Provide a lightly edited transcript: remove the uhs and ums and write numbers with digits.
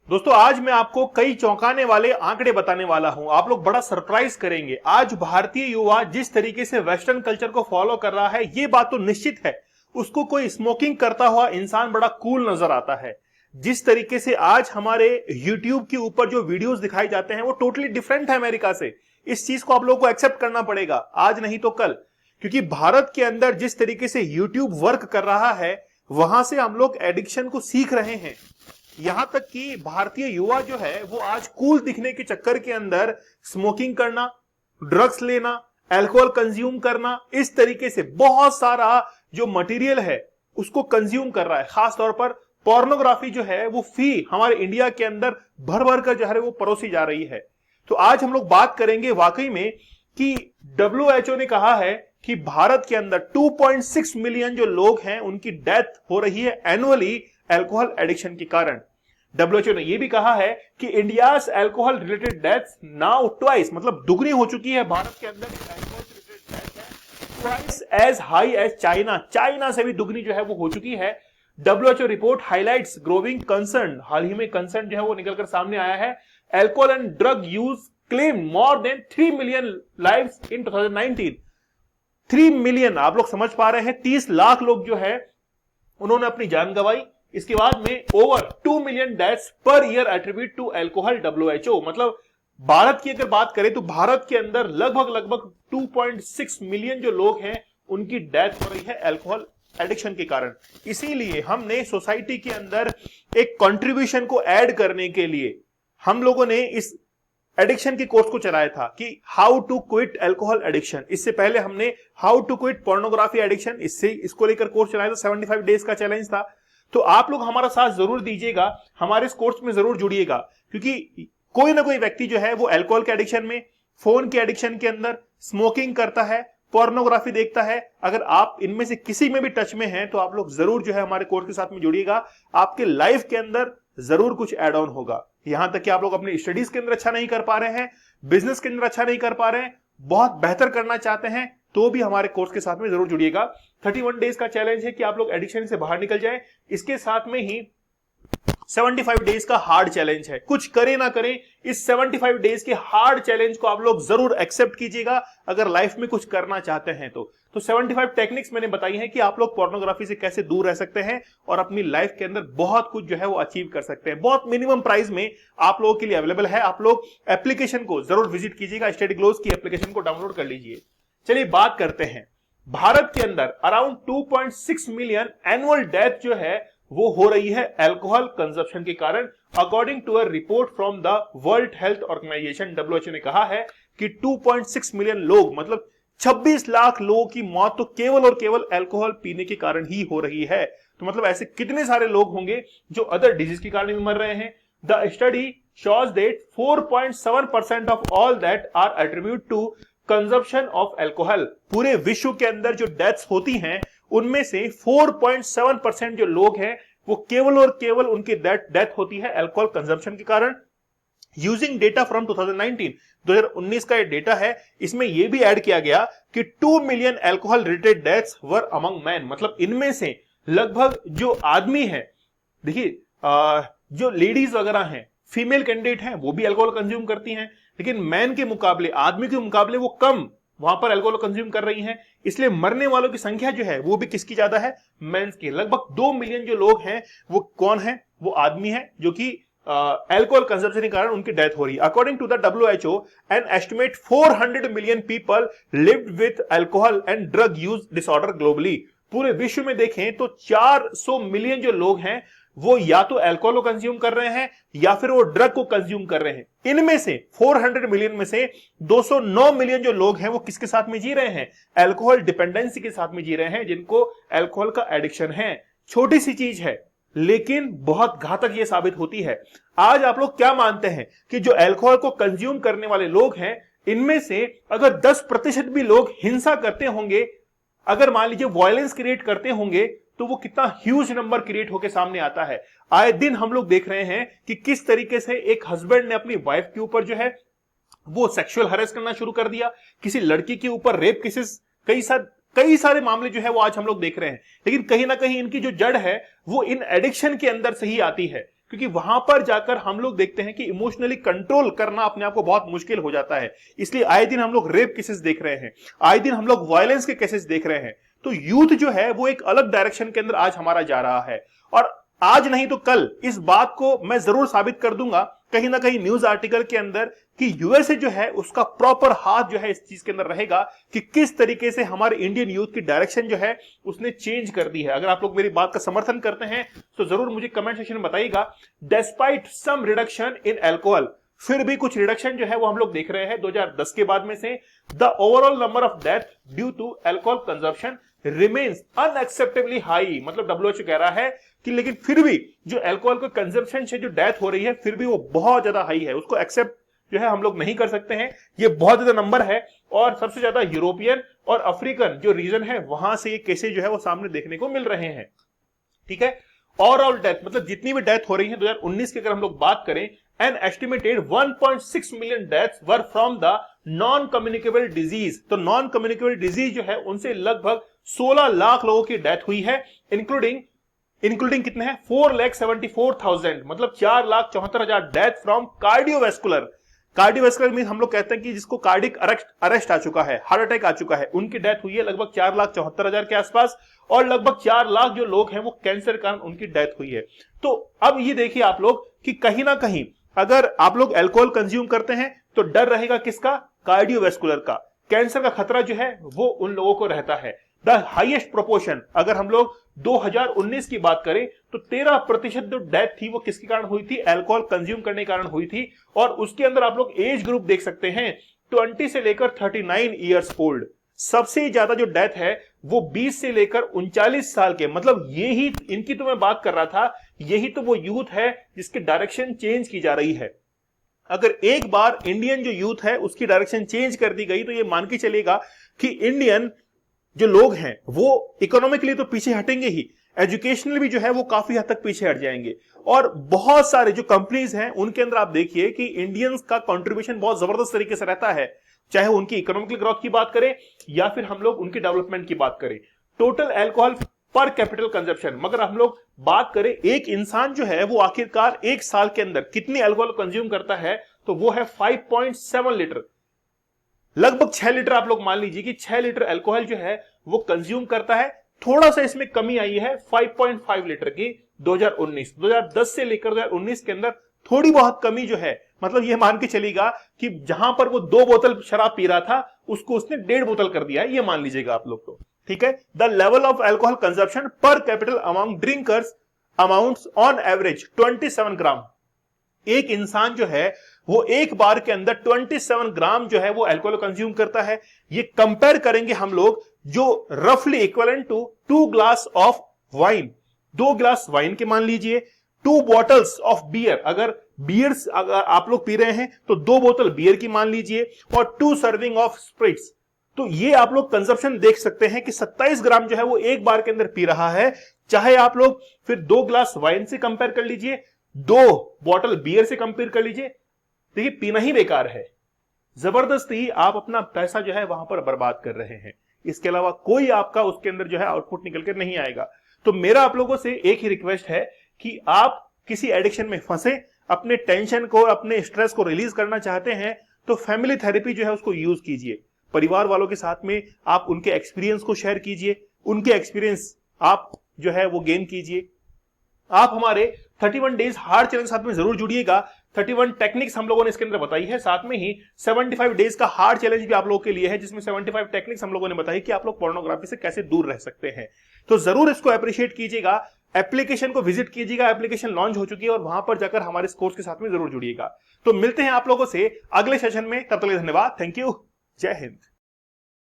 दोस्तों आज मैं आपको कई चौंकाने वाले आंकड़े बताने वाला हूं। आप लोग बड़ा सरप्राइज करेंगे। आज भारतीय युवा जिस तरीके से वेस्टर्न कल्चर को फॉलो कर रहा है, ये बात तो निश्चित है, उसको कोई स्मोकिंग करता हुआ इंसान बड़ा कूल नजर आता है। जिस तरीके से आज हमारे YouTube के ऊपर जो वीडियोस दिखाए जाते हैं वो टोटली डिफरेंट है अमेरिका से। इस चीज को आप लोगों को एक्सेप्ट करना पड़ेगा, आज नहीं तो कल। क्योंकि भारत के अंदर जिस तरीके से YouTube वर्क कर रहा है, वहां से हम लोग एडिक्शन को सीख रहे हैं। यहां तक कि भारतीय युवा जो है वो आज कूल दिखने के चक्कर के अंदर स्मोकिंग करना, ड्रग्स लेना, अल्कोहल कंज्यूम करना, इस तरीके से बहुत सारा जो मटेरियल है उसको कंज्यूम कर रहा है। खास तौर पर पोर्नोग्राफी जो है वो हमारे इंडिया के अंदर भर भर कर जो है वो परोसी जा रही है। तो आज हम लोग बात करेंगे वाकई में कि WHO ने कहा है कि भारत के अंदर 2.6 मिलियन जो लोग हैं उनकी डेथ हो रही है एनुअली अल्कोहल एडिक्शन के कारण। WHO ने यह भी कहा है कि India's alcohol related deaths now twice, मतलब दुगनी हो चुकी है भारत के अंदर अल्कोहल रिलेटेड डेथ है, twice as high as China से भी दुगनी जो है वो हो चुकी है। WHO report highlights growing concern, हाल ही में कंसर्न जो है वो निकलकर सामने आया है। Alcohol and drug use claim more than 3 million lives in 2019। 3 million, आप लोग समझ पा रहे हैं, 30 लाख लोग जो है उन्होंने अपनी जान गंवाई। इसके बाद में over 2 million deaths per year attribute to alcohol WHO। मतलब भारत की अगर बात करें तो भारत के अंदर लगभग 2.6 मिलियन जो लोग हैं उनकी डेथ हो रही है अल्कोहल एडिक्शन के कारण। इसीलिए हमने सोसाइटी के अंदर एक कंट्रीब्यूशन को ऐड करने के लिए हम लोगों ने इस एडिक्शन के कोर्स को चलाया था कि how to quit alcohol addiction. इससे पहले हमने how to quit pornography addiction, इसको लेकर कोर्स चलाया था। 75 डेज का चैलेंज था। तो आप लोग हमारा साथ जरूर दीजिएगा, हमारे इस कोर्स में जरूर जुड़िएगा, क्योंकि कोई ना कोई व्यक्ति जो है वो अल्कोहल के एडिक्शन में, फोन के एडिक्शन के अंदर, स्मोकिंग करता है, पोर्नोग्राफी देखता है। अगर आप इनमें से किसी में भी टच में हैं तो आप लोग जरूर जो है हमारे कोर्स के साथ में जुड़िएगा। आपके लाइफ के अंदर जरूर कुछ एड ऑन होगा। यहां तक कि आप लोग अपनी स्टडीज के अंदर अच्छा नहीं कर पा रहे हैं, बिजनेस के अंदर अच्छा नहीं कर पा रहे हैं, बहुत बेहतर करना चाहते हैं, तो भी हमारे कोर्स के साथ में जरूर जुड़िएगा। 31 डेज का चैलेंज है कि आप लोग एडिक्शन से बाहर निकल जाएं। इसके साथ में ही 75 डेज का हार्ड चैलेंज है। कुछ करें ना करें, इस 75 डेज के हार्ड चैलेंज को आप लोग जरूर एक्सेप्ट कीजिएगा अगर लाइफ में कुछ करना चाहते हैं तो 75 टेक्निक्स मैंने बताई हैं कि आप लोग पोर्नोग्राफी से कैसे दूर रह सकते हैं और अपनी लाइफ के अंदर बहुत कुछ जो है वो अचीव कर सकते हैं। बहुत मिनिमम प्राइस में आप लोगों के लिए अवेलेबल है। आप लोग एप्लीकेशन को जरूर विजिट कीजिएगा, स्टडी ग्लोव्स की एप्लीकेशन को डाउनलोड कर लीजिए। चलिए बात करते हैं। भारत के अंदर अराउंड 2.6 मिलियन एनुअल डेथ जो है वो हो रही है अल्कोहल कंजप्शन के कारण, according to a report from the World Health Organization. WHO ने कहा है कि 2.6 मिलियन लोग, मतलब 26 लाख लोगों की मौत तो केवल और केवल अल्कोहल पीने के कारण ही हो रही है। तो मतलब ऐसे कितने सारे लोग होंगे जो अदर डिजीज के कारण भी मर रहे हैं। The study shows that 4.7% of all that are attribute to consumption of alcohol. पूरे विश्व के अंदर जो डेथ्स होती हैं उनमें से 4.7% जो लोग हैं वो केवल और केवल उनकी डेथ होती है अल्कोहल कंजप्शन के कारण। यूजिंग डेटा फ्रॉम 2019 का ये डेटा है, इसमें यह भी ऐड किया गया कि 2 million alcohol related deaths were among man. मतलब इनमें से लगभग जो आदमी है, देखिए जो लेडीज वगैरह हैं, फीमेल कैंडिडेट हैं, वो भी अल्कोहल कंज्यूम करती हैं, लेकिन मैन के मुकाबले, आदमी के मुकाबले वो कम वहां पर अल्कोहल कंज्यूम कर रही हैं। इसलिए मरने वालों की संख्या जो है वो भी किसकी ज्यादा है? मेंस की। लगभग 2 मिलियन जो लोग हैं वो कौन है? वो आदमी है जो कि अल्कोहल कंजप्शन के कारण उनकी डेथ हो रही है। According to the WHO, an estimate 400 million people lived with alcohol and drug use disorder globally. पूरे विश्व में देखें तो 400 मिलियन जो लोग हैं वो या तो अल्कोहल को कंज्यूम कर रहे हैं या फिर वो ड्रग को कंज्यूम कर रहे हैं। इनमें से 400 मिलियन में से 209 मिलियन जो लोग हैं वो किसके साथ में जी रहे हैं? अल्कोहल डिपेंडेंसी के साथ में जी रहे हैं, जिनको अल्कोहल का एडिक्शन है। छोटी सी चीज है लेकिन बहुत घातक ये साबित होती है। आज आप लोग क्या मानते हैं कि जो अल्कोहल को कंज्यूम करने वाले लोग हैं इनमें से अगर 10% भी लोग हिंसा करते होंगे, अगर मान लीजिए वायलेंस क्रिएट करते होंगे, तो वो कितना ह्यूज नंबर क्रिएट होकर सामने आता है। आए दिन हम लोग देख रहे हैं कि किस तरीके से एक हस्बैंड ने अपनी वाइफ के ऊपर जो है वो सेक्सुअल हरेस करना शुरू कर दिया, किसी लड़की के ऊपर रेप केसेस, कई सारे मामले जो है वो आज हम लोग देख रहे हैं। लेकिन कहीं ना कहीं इनकी जो जड़ है वो इन एडिक्शन के अंदर से ही आती है। क्योंकि वहां पर जाकर हम लोग देखते हैं कि इमोशनली कंट्रोल करना अपने आप को बहुत मुश्किल हो जाता है। इसलिए आए दिन हम लोग रेप केसेस देख रहे हैं, आए दिन हम लोग वायलेंस के केसेस देख रहे हैं। तो यूथ जो है वो एक अलग डायरेक्शन के अंदर आज हमारा जा रहा है, और आज नहीं तो कल इस बात को मैं जरूर साबित कर दूंगा कहीं ना कहीं न्यूज आर्टिकल के अंदर कि यूएसए जो है उसका प्रॉपर हाथ जो है इस चीज के अंदर रहेगा कि किस तरीके से हमारे इंडियन यूथ की डायरेक्शन जो है उसने चेंज कर दी है। अगर आप लोग मेरी बात का समर्थन करते हैं तो जरूर मुझे कमेंट सेक्शन में बताइएगा। Despite some reduction in alcohol, फिर भी कुछ रिडक्शन जो है वो हम लोग देख रहे हैं 2010 के बाद में से। The overall number of death due to alcohol consumption remains unacceptably high, मतलब डब्ल्यूएचओ कह रहा है कि लेकिन फिर भी जो अल्कोहल का कंजप्शन से जो डेथ हो रही है फिर भी वो बहुत ज्यादा हाई है, उसको एक्सेप्ट जो है हम लोग नहीं कर सकते हैं। ये बहुत ज्यादा नंबर है, और सबसे ज्यादा यूरोपियन और अफ्रीकन जो रीजन है वहां से ये केसेस जो है वो सामने देखने को मिल रहे हैं। ठीक है, ओवरऑल डेथ मतलब जितनी भी डेथ हो रही है 2019 की अगर हम लोग बात करें, an estimated 1.6 million deaths were from the non communicable disease. तो नॉन कम्युनिकेबल डिजीज जो है उनसे लगभग 16 लाख लोगों की डेथ हुई है, इंक्लूडिंग कितने हैं 4,74,000, मतलब 4,74,000 death from cardiovascular. Cardiovascular mean हम लोग कहते हैं कि जिसको कार्डिक अरेस्ट आ चुका है, हार्ट अटैक आ चुका है, उनकी डेथ हुई है लगभग 4,74,000 के आसपास, और लगभग 4 लाख जो लोग हैं वो कैंसर के कारण उनकी डेथ हुई है। तो अब ये देखिए आप लोग कि कहीं ना कहीं अगर आप लोग अल्कोहल कंज्यूम करते हैं तो डर रहेगा किसका, कार्डियोवैस्कुलर का। कैंसर का खतरा जो है वो उन लोगों को रहता है। द हाईएस्ट प्रोपोर्शन अगर हम लोग 2019 की बात करें तो 13% जो डेथ थी वो किसके कारण हुई थी, अल्कोहल कंज्यूम करने के कारण हुई थी। और उसके अंदर आप लोग एज ग्रुप देख सकते हैं 20 से लेकर 39 ईयर्स ओल्ड। सबसे ज्यादा जो डेथ है वो 20 से लेकर 39 साल के, मतलब यही इनकी तो मैं बात कर रहा था, यही तो वो यूथ है जिसकी डायरेक्शन चेंज की जा रही है। अगर एक बार इंडियन जो यूथ है उसकी डायरेक्शन चेंज कर दी गई तो ये मान के चलेगा कि इंडियन जो लोग हैं वो इकोनॉमिकली तो पीछे हटेंगे ही, एजुकेशनल भी जो है वो काफी हद तक पीछे हट जाएंगे। और बहुत सारे जो कंपनीज हैं उनके अंदर आप देखिए कि इंडियंस का कंट्रीब्यूशन बहुत जबरदस्त तरीके से रहता है, चाहे उनकी इकोनॉमिकल ग्रोथ की बात करें या फिर हम लोग उनकी डेवलपमेंट की बात करें। टोटल अल्कोहल पर कैपिटल कंजप्शन मगर हम लोग बात करें, एक इंसान जो है वो आखिरकार एक साल के अंदर कितनी अल्कोहल कंज्यूम करता है, तो वो है 5.7 लीटर, लगभग 6 लीटर। आप लोग मान लीजिए कि 6 लीटर अल्कोहल जो है वो कंज्यूम करता है। थोड़ा सा इसमें कमी आई है 5.5 लीटर की 2010 से लेकर 2019 के अंदर थोड़ी बहुत कमी जो है, मतलब ये मान के चलेगा कि जहां पर वो 2 बोतल शराब पी रहा था उसको उसने 1.5 बोतल कर दिया है, ये मान लीजिएगा आप लोग को। ठीक है, the level of alcohol consumption per capita among drinkers amounts on average 27 gram. एक इंसान जो है वो एक बार के अंदर 27 ग्राम जो है वो अल्कोहल कंज्यूम करता है। ये कंपेयर करेंगे हम लोग जो रफली equivalent to 2 glass of wine, 2 glass wine के मान लीजिए, 2 बॉटल्स ऑफ बियर, अगर बियर्स अगर आप लोग पी रहे हैं तो 2 बोतल बियर की मान लीजिए, और 2 सर्विंग ऑफ स्प्रिट्स। तो ये आप लोग कंजप्शन देख सकते हैं कि 27 ग्राम जो है वो एक बार के अंदर पी रहा है। चाहे आप लोग फिर 2 ग्लास वाइन से कंपेयर कर लीजिए, 2 बॉटल बियर से कंपेयर कर लीजिए, देखिए पीना ही बेकार है, जबरदस्ती आप अपना पैसा जो है वहां पर बर्बाद कर रहे हैं। इसके अलावा कोई आपका उसके अंदर जो है आउटपुट निकल कर नहीं आएगा। तो मेरा आप लोगों से एक ही रिक्वेस्ट है कि आप किसी एडिक्शन में फंसे, अपने टेंशन को, अपने स्ट्रेस को रिलीज करना चाहते हैं तो फैमिली थेरेपी जो है उसको यूज कीजिए। परिवार वालों के साथ में आप उनके एक्सपीरियंस को शेयर कीजिए, उनके एक्सपीरियंस आप जो है वो गेन कीजिए। आप हमारे 31 डेज हार्ड चैलेंज के साथ में जरूर जुड़िएगा। 31 टेक्निक्स हम लोगों ने इसके अंदर बताई है, साथ में ही 75 डेज का हार्ड चैलेंज भी आप लोगों के लिए है, जिसमें 75 टेक्निक्स हम लोगों ने बताई कि आप लोग पोर्नोग्राफी से कैसे दूर रह सकते हैं। तो जरूर इसको अप्रिशिएट कीजिएगा, एप्लीकेशन को विजिट कीजिएगा, एप्लीकेशन लॉन्च हो चुकी है और वहां पर जाकर हमारे इस कोर्स के साथ में जरूर जुड़िएगा। तो मिलते हैं आप लोगों से अगले सेशन में, तब तक के लिए धन्यवाद, थैंक यू, जय हिंद।